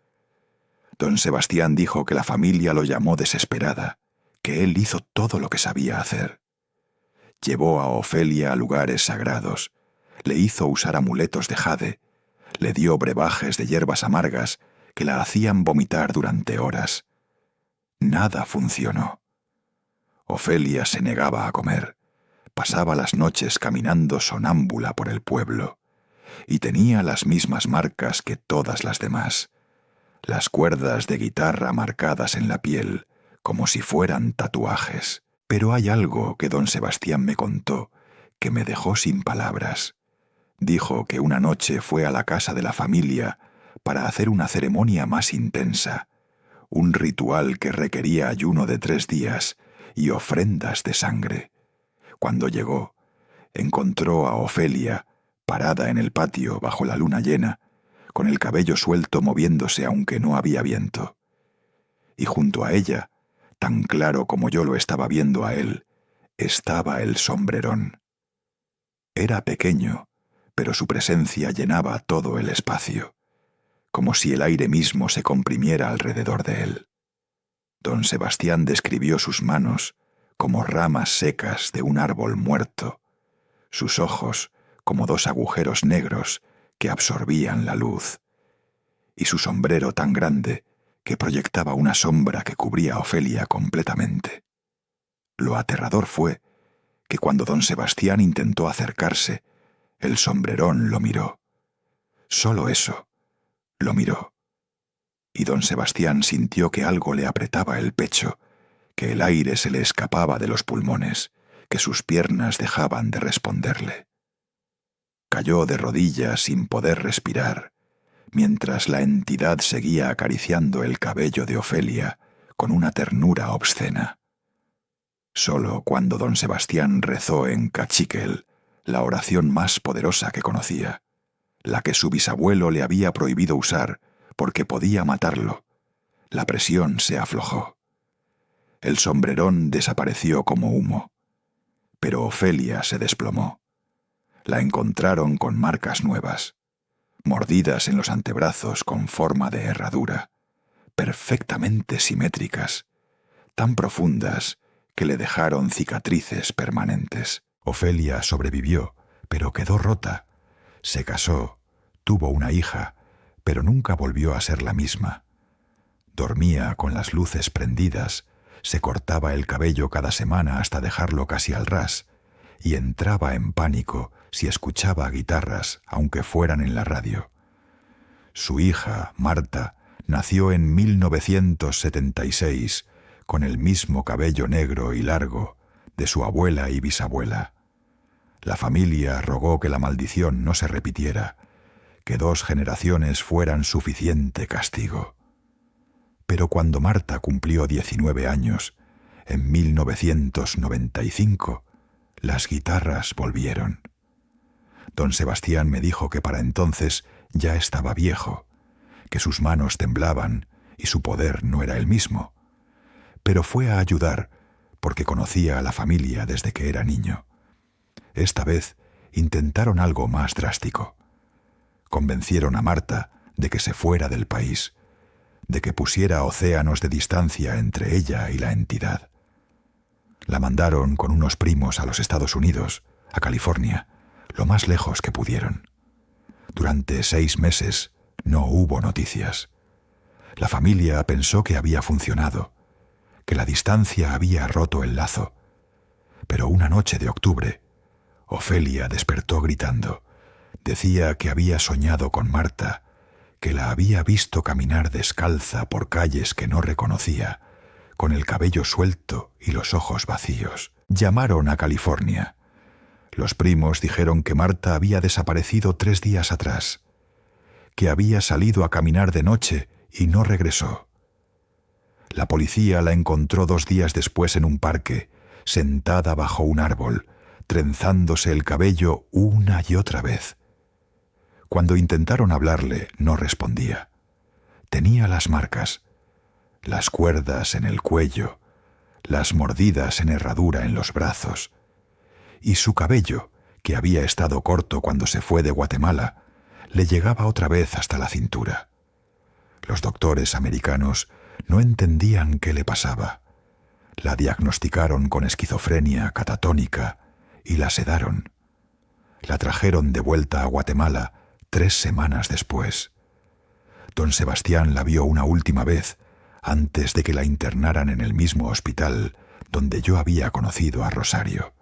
Don Sebastián dijo que la familia lo llamó desesperada, que él hizo todo lo que sabía hacer. Llevó a Ofelia a lugares sagrados, le hizo usar amuletos de jade, le dio brebajes de hierbas amargas que la hacían vomitar durante horas. Nada funcionó. Ofelia se negaba a comer, pasaba las noches caminando sonámbula por el pueblo, y tenía las mismas marcas que todas las demás, las cuerdas de guitarra marcadas en la piel, como si fueran tatuajes. Pero hay algo que don Sebastián me contó que me dejó sin palabras. Dijo que una noche fue a la casa de la familia para hacer una ceremonia más intensa, un ritual que requería ayuno de 3 días y ofrendas de sangre. Cuando llegó, encontró a Ofelia parada en el patio bajo la luna llena, con el cabello suelto moviéndose aunque no había viento. Y junto a ella tan claro como yo lo estaba viendo a él, estaba el sombrerón. Era pequeño, pero su presencia llenaba todo el espacio, como si el aire mismo se comprimiera alrededor de él. Don Sebastián describió sus manos como ramas secas de un árbol muerto, sus ojos como dos agujeros negros que absorbían la luz, y su sombrero tan grande que proyectaba una sombra que cubría a Ofelia completamente. Lo aterrador fue que cuando don Sebastián intentó acercarse, el sombrerón lo miró. Solo eso, lo miró. Y don Sebastián sintió que algo le apretaba el pecho, que el aire se le escapaba de los pulmones, que sus piernas dejaban de responderle. Cayó de rodillas sin poder respirar, mientras la entidad seguía acariciando el cabello de Ofelia con una ternura obscena. Solo cuando don Sebastián rezó en cachiquel la oración más poderosa que conocía, la que su bisabuelo le había prohibido usar porque podía matarlo, la presión se aflojó. El sombrerón desapareció como humo, pero Ofelia se desplomó. La encontraron con marcas nuevas, mordidas en los antebrazos con forma de herradura, perfectamente simétricas, tan profundas que le dejaron cicatrices permanentes. Ofelia sobrevivió, pero quedó rota. Se casó, tuvo una hija, pero nunca volvió a ser la misma. Dormía con las luces prendidas, se cortaba el cabello cada semana hasta dejarlo casi al ras, y entraba en pánico si escuchaba guitarras, aunque fueran en la radio. Su hija, Marta, nació en 1976, con el mismo cabello negro y largo de su abuela y bisabuela. La familia rogó que la maldición no se repitiera, que 2 generaciones fueran suficiente castigo. Pero cuando Marta cumplió 19 años, en 1995, las guitarras volvieron. Don Sebastián me dijo que para entonces ya estaba viejo, que sus manos temblaban y su poder no era el mismo, pero fue a ayudar porque conocía a la familia desde que era niño. Esta vez intentaron algo más drástico. Convencieron a Marta de que se fuera del país, de que pusiera océanos de distancia entre ella y la entidad. La mandaron con unos primos a los Estados Unidos, a California, lo más lejos que pudieron. Durante 6 meses no hubo noticias. La familia pensó que había funcionado, que la distancia había roto el lazo. Pero una noche de octubre, Ofelia despertó gritando. Decía que había soñado con Marta, que la había visto caminar descalza por calles que no reconocía, con el cabello suelto y los ojos vacíos. Llamaron a California. Los primos dijeron que Marta había desaparecido 3 días atrás, que había salido a caminar de noche y no regresó. La policía la encontró 2 días después en un parque, sentada bajo un árbol, trenzándose el cabello una y otra vez. Cuando intentaron hablarle, no respondía. Tenía las marcas, las cuerdas en el cuello, las mordidas en herradura en los brazos, y su cabello, que había estado corto cuando se fue de Guatemala, le llegaba otra vez hasta la cintura. Los doctores americanos no entendían qué le pasaba. La diagnosticaron con esquizofrenia catatónica y la sedaron. La trajeron de vuelta a Guatemala 3 semanas después. Don Sebastián la vio una última vez antes de que la internaran en el mismo hospital donde yo había conocido a Rosario.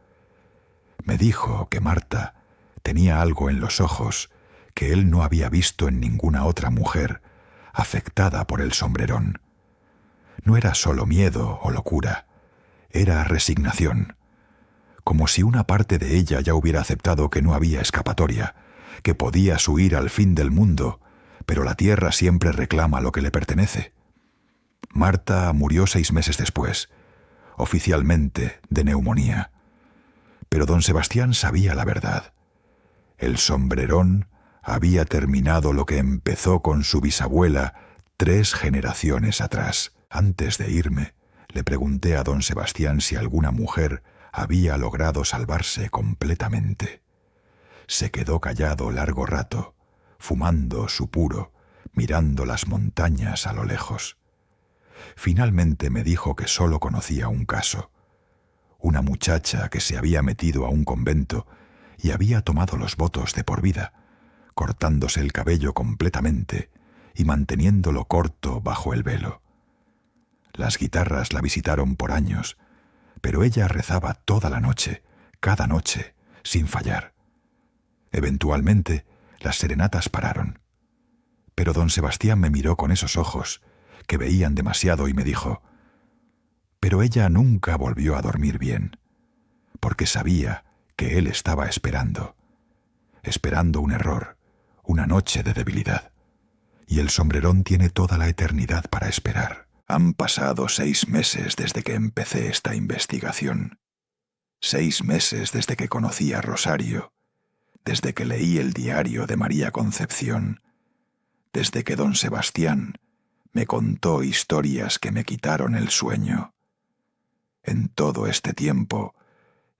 Me dijo que Marta tenía algo en los ojos que él no había visto en ninguna otra mujer afectada por el sombrerón. No era solo miedo o locura, era resignación, como si una parte de ella ya hubiera aceptado que no había escapatoria, que podías huir al fin del mundo, pero la tierra siempre reclama lo que le pertenece. Marta murió 6 meses después, oficialmente de neumonía. Pero don Sebastián sabía la verdad. El sombrerón había terminado lo que empezó con su bisabuela 3 generaciones atrás. Antes de irme, Le pregunté a don Sebastián si alguna mujer había logrado salvarse completamente. Se quedó callado largo rato, fumando su puro, mirando las montañas a lo lejos. Finalmente me dijo que solo conocía un caso. Una muchacha que se había metido a un convento y había tomado los votos de por vida, cortándose el cabello completamente y manteniéndolo corto bajo el velo. Las guitarras la visitaron por años, pero ella rezaba toda la noche, cada noche, sin fallar. Eventualmente, las serenatas pararon. Pero don Sebastián me miró con esos ojos, que veían demasiado, y me dijo: pero ella nunca volvió a dormir bien, porque sabía que él estaba esperando un error, una noche de debilidad. Y el sombrerón tiene toda la eternidad para esperar. Han pasado 6 meses desde que empecé esta investigación. 6 meses desde que conocí a Rosario, desde que leí el diario de María Concepción, desde que don Sebastián me contó historias que me quitaron el sueño. En todo este tiempo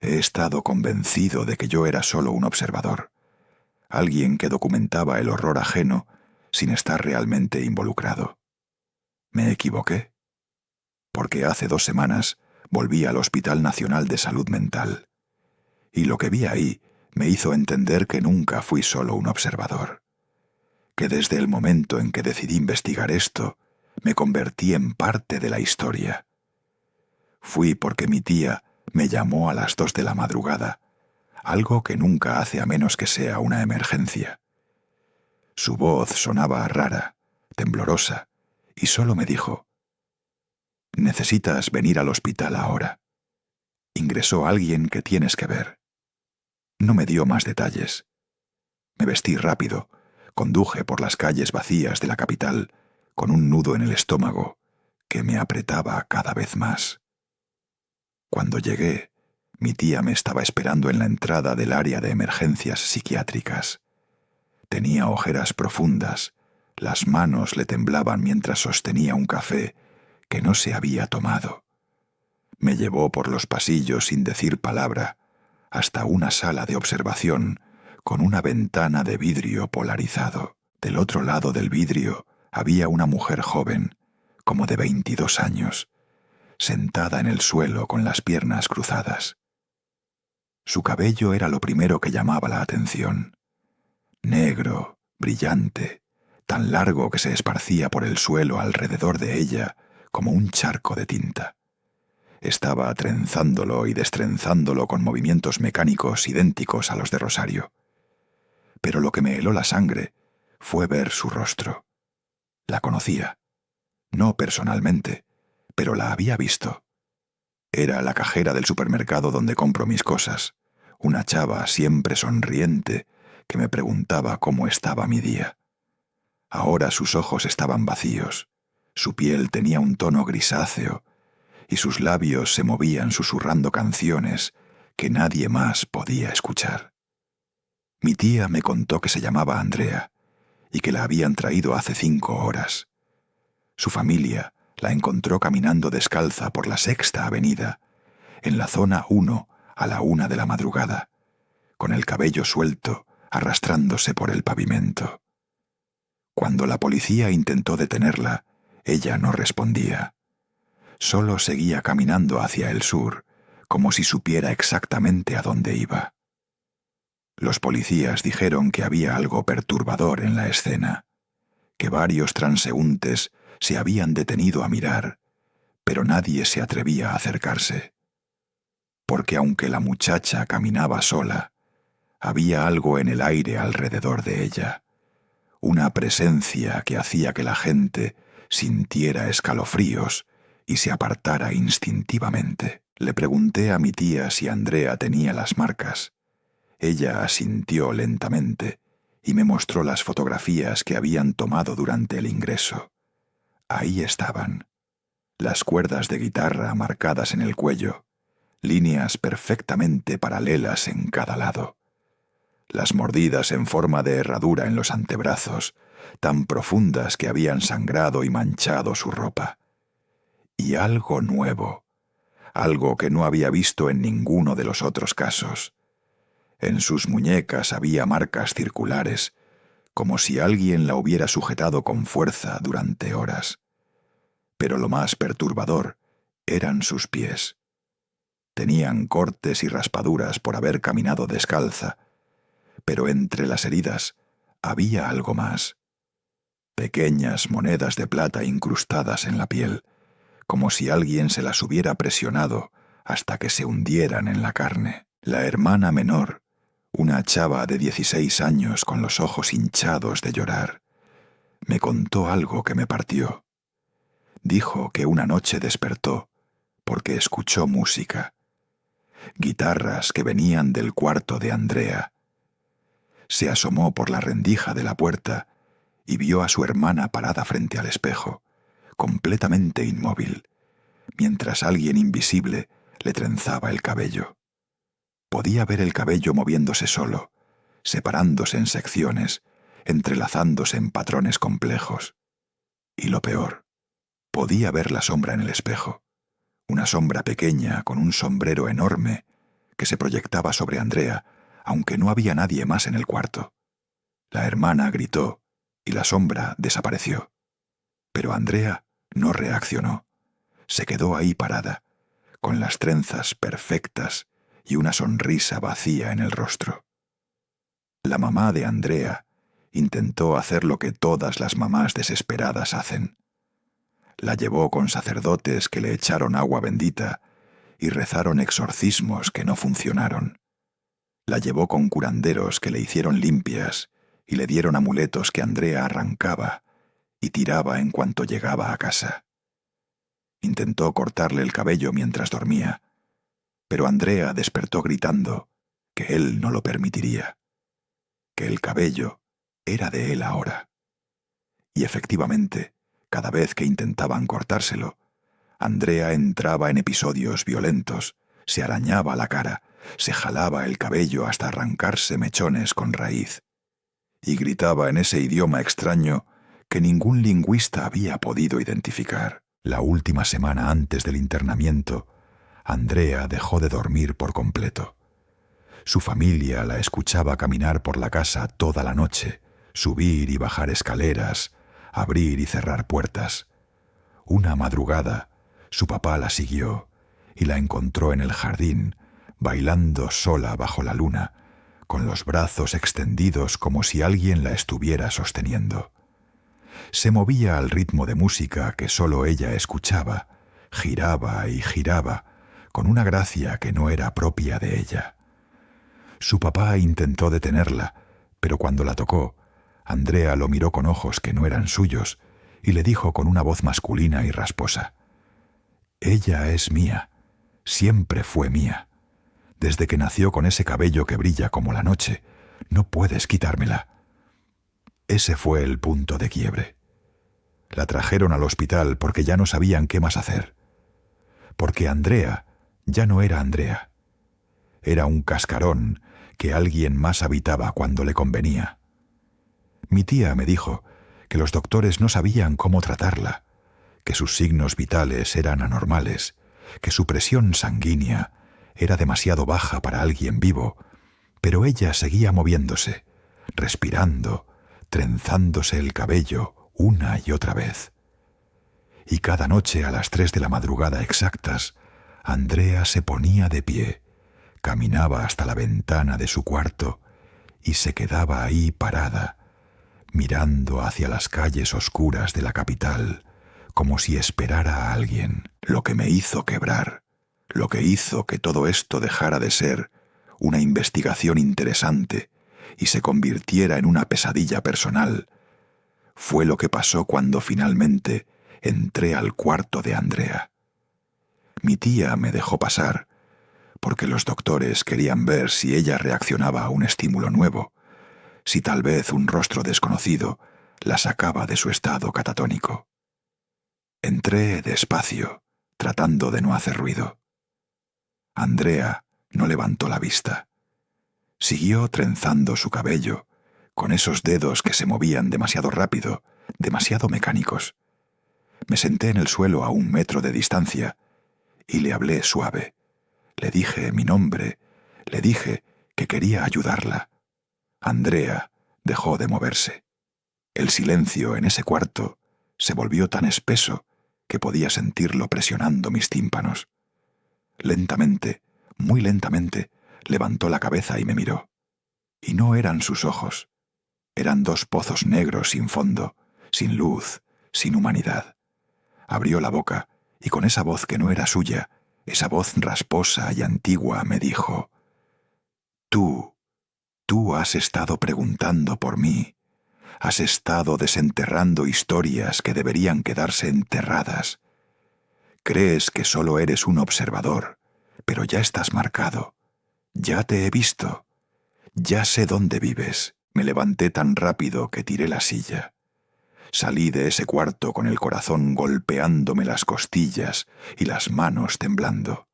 he estado convencido de que yo era solo un observador, alguien que documentaba el horror ajeno sin estar realmente involucrado. Me equivoqué, porque hace 2 semanas volví al Hospital Nacional de Salud Mental, y lo que vi ahí me hizo entender que nunca fui solo un observador, que desde el momento en que decidí investigar esto, me convertí en parte de la historia. Fui porque mi tía me llamó a las 2 de la madrugada, algo que nunca hace a menos que sea una emergencia. Su voz sonaba rara, temblorosa, y solo me dijo: «Necesitas venir al hospital ahora. Ingresó alguien que tienes que ver». No me dio más detalles. Me vestí rápido, conduje por las calles vacías de la capital, con un nudo en el estómago que me apretaba cada vez más. Cuando llegué, mi tía me estaba esperando en la entrada del área de emergencias psiquiátricas. Tenía ojeras profundas, las manos le temblaban mientras sostenía un café que no se había tomado. Me llevó por los pasillos sin decir palabra, hasta una sala de observación con una ventana de vidrio polarizado. Del otro lado del vidrio había una mujer joven, como de 22 años, sentada en el suelo con las piernas cruzadas. Su cabello era lo primero que llamaba la atención. Negro, brillante, tan largo que se esparcía por el suelo alrededor de ella como un charco de tinta. Estaba trenzándolo y destrenzándolo con movimientos mecánicos idénticos a los de Rosario. Pero lo que me heló la sangre fue ver su rostro. La conocía. No personalmente, pero la había visto. Era la cajera del supermercado donde compro mis cosas, una chava siempre sonriente que me preguntaba cómo estaba mi día. Ahora sus ojos estaban vacíos, su piel tenía un tono grisáceo y sus labios se movían susurrando canciones que nadie más podía escuchar. Mi tía me contó que se llamaba Andrea y que la habían traído hace 5 horas. Su familia la encontró caminando descalza por la Sexta Avenida, en la zona 1 a la 1 de la madrugada, con el cabello suelto, arrastrándose por el pavimento. Cuando la policía intentó detenerla, ella no respondía. Solo seguía caminando hacia el sur, como si supiera exactamente a dónde iba. Los policías dijeron que había algo perturbador en la escena, que varios transeúntes se habían detenido a mirar, pero nadie se atrevía a acercarse. Porque aunque la muchacha caminaba sola, había algo en el aire alrededor de ella, una presencia que hacía que la gente sintiera escalofríos y se apartara instintivamente. Le pregunté a mi tía si Andrea tenía las marcas. Ella asintió lentamente y me mostró las fotografías que habían tomado durante el ingreso. Ahí estaban, las cuerdas de guitarra marcadas en el cuello, líneas perfectamente paralelas en cada lado, las mordidas en forma de herradura en los antebrazos, tan profundas que habían sangrado y manchado su ropa, Y algo nuevo, algo que no había visto en ninguno de los otros casos. En sus muñecas había marcas circulares, como si alguien la hubiera sujetado con fuerza durante horas. Pero lo más perturbador eran sus pies. Tenían cortes y raspaduras por haber caminado descalza, pero entre las heridas había algo más. Pequeñas monedas de plata incrustadas en la piel, como si alguien se las hubiera presionado hasta que se hundieran en la carne. La hermana menor, una chava de 16 años con los ojos hinchados de llorar, me contó algo que me partió. Dijo que una noche despertó porque escuchó música, guitarras que venían del cuarto de Andrea. Se asomó por la rendija de la puerta y vio a su hermana parada frente al espejo, completamente inmóvil, mientras alguien invisible le trenzaba el cabello. Podía ver el cabello moviéndose solo, separándose en secciones, entrelazándose en patrones complejos. Y lo peor, podía ver la sombra en el espejo, una sombra pequeña con un sombrero enorme que se proyectaba sobre Andrea, aunque no había nadie más en el cuarto. La hermana gritó y la sombra desapareció. Pero Andrea no reaccionó. Se quedó ahí parada, con las trenzas perfectas y una sonrisa vacía en el rostro. La mamá de Andrea intentó hacer lo que todas las mamás desesperadas hacen. La llevó con sacerdotes que le echaron agua bendita y rezaron exorcismos que no funcionaron. La llevó con curanderos que le hicieron limpias y le dieron amuletos que Andrea arrancaba y tiraba en cuanto llegaba a casa. Intentó cortarle el cabello mientras dormía, pero Andrea despertó gritando que él no lo permitiría, que el cabello era de él ahora. Y efectivamente, cada vez que intentaban cortárselo, Andrea entraba en episodios violentos, se arañaba la cara, se jalaba el cabello hasta arrancarse mechones con raíz, y gritaba en ese idioma extraño que ningún lingüista había podido identificar. La última semana antes del internamiento, Andrea dejó de dormir por completo. Su familia la escuchaba caminar por la casa toda la noche, subir y bajar escaleras, abrir y cerrar puertas. Una madrugada, su papá la siguió y la encontró en el jardín, bailando sola bajo la luna, con los brazos extendidos como si alguien la estuviera sosteniendo. Se movía al ritmo de música que solo ella escuchaba, giraba y giraba, con una gracia que no era propia de ella. Su papá intentó detenerla, pero cuando la tocó, Andrea lo miró con ojos que no eran suyos y le dijo con una voz masculina y rasposa: «Ella es mía, siempre fue mía. Desde que nació con ese cabello que brilla como la noche, no puedes quitármela». Ese fue el punto de quiebre. La trajeron al hospital porque ya no sabían qué más hacer. Porque Andrea ya no era Andrea. Era un cascarón que alguien más habitaba cuando le convenía. Mi tía me dijo que los doctores no sabían cómo tratarla, que sus signos vitales eran anormales, que su presión sanguínea era demasiado baja para alguien vivo, pero ella seguía moviéndose, respirando, trenzándose el cabello una y otra vez. Y cada noche a las 3 de la madrugada exactas, Andrea se ponía de pie, caminaba hasta la ventana de su cuarto y se quedaba ahí parada, mirando hacia las calles oscuras de la capital, como si esperara a alguien. Lo que me hizo quebrar, lo que hizo que todo esto dejara de ser una investigación interesante y se convirtiera en una pesadilla personal, fue lo que pasó cuando finalmente entré al cuarto de Andrea. Mi tía me dejó pasar, porque los doctores querían ver si ella reaccionaba a un estímulo nuevo, si tal vez un rostro desconocido la sacaba de su estado catatónico. Entré despacio, tratando de no hacer ruido. Andrea no levantó la vista. Siguió trenzando su cabello, con esos dedos que se movían demasiado rápido, demasiado mecánicos. Me senté en el suelo a 1 metro de distancia y le hablé suave. Le dije mi nombre, le dije que quería ayudarla. Andrea dejó de moverse. El silencio en ese cuarto se volvió tan espeso que podía sentirlo presionando mis tímpanos. Lentamente, muy lentamente, levantó la cabeza y me miró. Y no eran sus ojos. Eran 2 pozos negros sin fondo, sin luz, sin humanidad. Abrió la boca y con esa voz que no era suya, esa voz rasposa y antigua, me dijo: Tú has estado preguntando por mí. Has estado desenterrando historias que deberían quedarse enterradas. Crees que solo eres un observador, pero ya estás marcado. Ya te he visto. Ya sé dónde vives. Me levanté tan rápido que tiré la silla. Salí de ese cuarto con el corazón golpeándome las costillas y las manos temblando.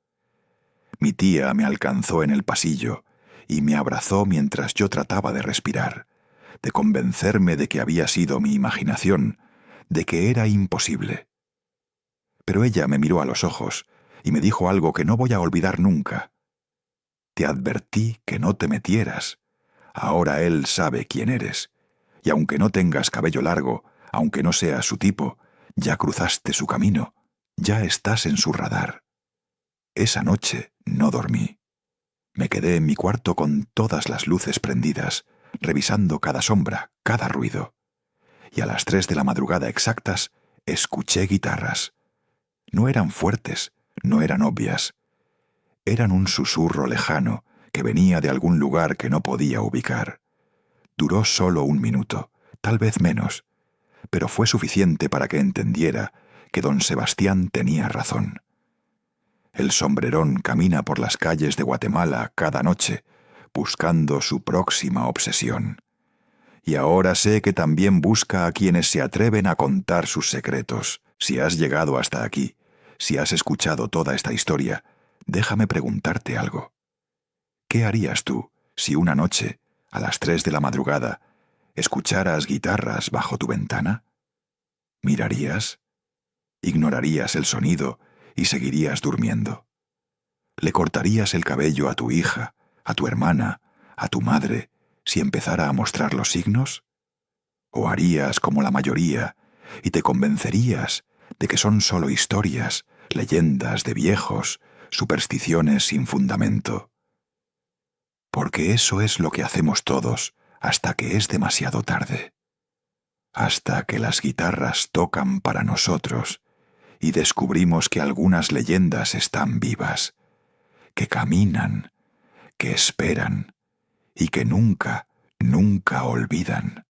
Mi tía me alcanzó en el pasillo y me abrazó mientras yo trataba de respirar, de convencerme de que había sido mi imaginación, de que era imposible. Pero ella me miró a los ojos y me dijo algo que no voy a olvidar nunca. Te advertí que no te metieras. Ahora él sabe quién eres, y aunque no tengas cabello largo, aunque no seas su tipo, ya cruzaste su camino, ya estás en su radar. Esa noche no dormí. Me quedé en mi cuarto con todas las luces prendidas, revisando cada sombra, cada ruido. Y a las 3 de la madrugada exactas escuché guitarras. No eran fuertes, no eran obvias. Eran un susurro lejano que venía de algún lugar que no podía ubicar. Duró solo 1 minuto, tal vez menos, pero fue suficiente para que entendiera que don Sebastián tenía razón. El sombrerón camina por las calles de Guatemala cada noche, buscando su próxima obsesión. Y ahora sé que también busca a quienes se atreven a contar sus secretos. Si has llegado hasta aquí, si has escuchado toda esta historia, déjame preguntarte algo. ¿Qué harías tú si una noche, a las 3 de la madrugada, escucharas guitarras bajo tu ventana? ¿Mirarías? ¿Ignorarías el sonido y seguirías durmiendo? ¿Le cortarías el cabello a tu hija, a tu hermana, a tu madre, si empezara a mostrar los signos? ¿O harías como la mayoría y te convencerías de que son solo historias, leyendas de viejos, supersticiones sin fundamento? Porque eso es lo que hacemos todos hasta que es demasiado tarde. Hasta que las guitarras tocan para nosotros y descubrimos que algunas leyendas están vivas, que caminan, que esperan y que nunca, nunca olvidan.